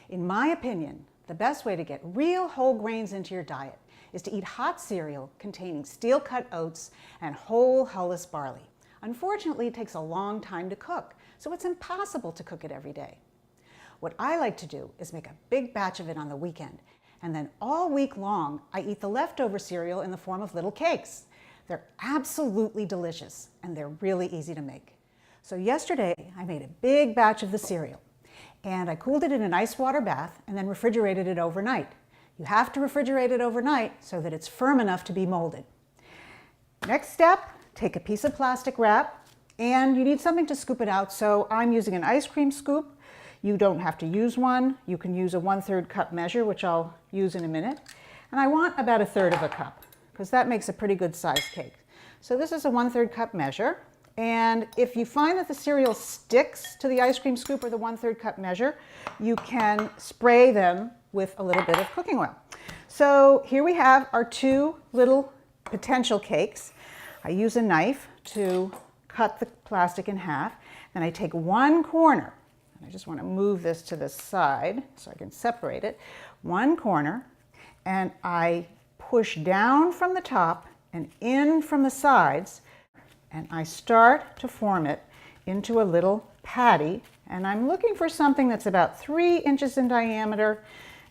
In my opinion, the best way to get real whole grains into your diet is to eat hot cereal containing steel-cut oats and whole hulless barley. Unfortunately, it takes a long time to cook, so it's impossible to cook it every day. What I like to do is make a big batch of it on the weekend, and then all week long, I eat the leftover cereal in the form of little cakes. They're absolutely delicious, and they're really easy to make. So yesterday, I made a big batch of the cereal, and I cooled it in an ice water bath and then refrigerated it overnight. You have to refrigerate it overnight so that it's firm enough to be molded. Next step, take a piece of plastic wrap, and you need something to scoop it out, so I'm using an ice cream scoop. You don't have to use one. You can use a 1/3 cup measure, which I'll use in a minute. And I want about 1/3 of a cup, because that makes a pretty good sized cake. So this is a 1/3 cup measure. And if you find that the cereal sticks to the ice cream scoop or the 1/3 cup measure, you can spray them with a little bit of cooking oil. So here we have our two little potential cakes. I use a knife to cut the plastic in half. Then I take one corner, and I just want to move this to the side so I can separate it, one corner, and I push down from the top and in from the sides, and I start to form it into a little patty. And I'm looking for something that's about 3 inches in diameter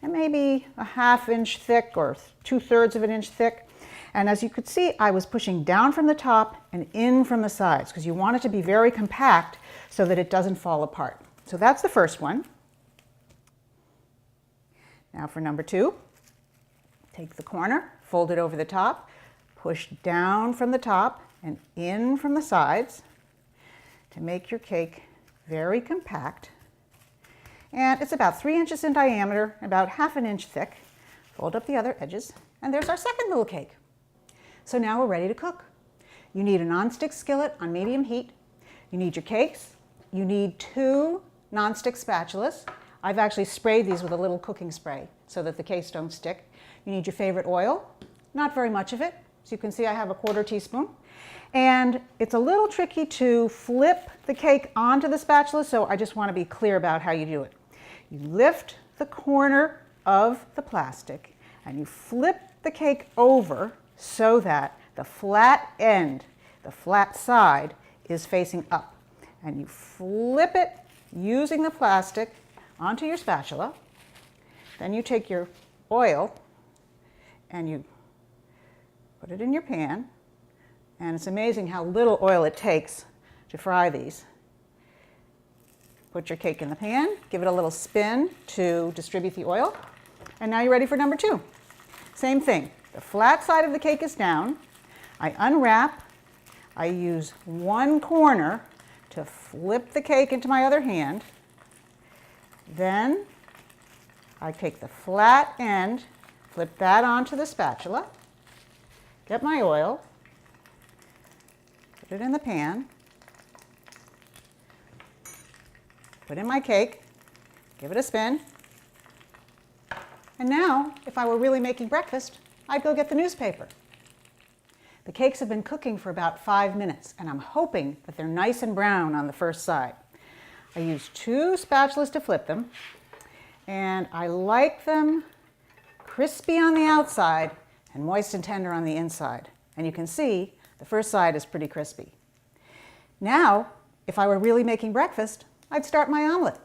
and maybe a 1/2 inch thick or 2/3 of an inch thick. And as you could see, I was pushing down from the top and in from the sides because you want it to be very compact so that it doesn't fall apart. So that's the first one. Now for number 2, take the corner, fold it over the top, push down from the top and in from the sides to make your cake very compact. And it's about 3 inches in diameter, about 1/2 inch thick. Fold up the other edges, and there's our second little cake. So now we're ready to cook. You need a nonstick skillet on medium heat. You need your cakes. You need 2 nonstick spatulas. I've actually sprayed these with a little cooking spray so that the cakes don't stick. You need your favorite oil, not very much of it. So you can see I have a 1/4 teaspoon. And it's a little tricky to flip the cake onto the spatula, so I just want to be clear about how you do it. You lift the corner of the plastic and you flip the cake over so that the flat end, the flat side, is facing up. And you flip it using the plastic onto your spatula. Then you take your oil and you put it in your pan. And it's amazing how little oil it takes to fry these. Put your cake in the pan, give it a little spin to distribute the oil, and now you're ready for number 2. Same thing, the flat side of the cake is down. I unwrap, I use one corner to flip the cake into my other hand. Then I take the flat end, flip that onto the spatula, get my oil, put it in the pan, put in my cake, give it a spin, and now, if I were really making breakfast, I'd go get the newspaper. The cakes have been cooking for about 5 minutes, and I'm hoping that they're nice and brown on the first side. I use 2 spatulas to flip them, and I like them crispy on the outside and moist and tender on the inside. And you can see the first side is pretty crispy. Now, if I were really making breakfast, I'd start my omelet.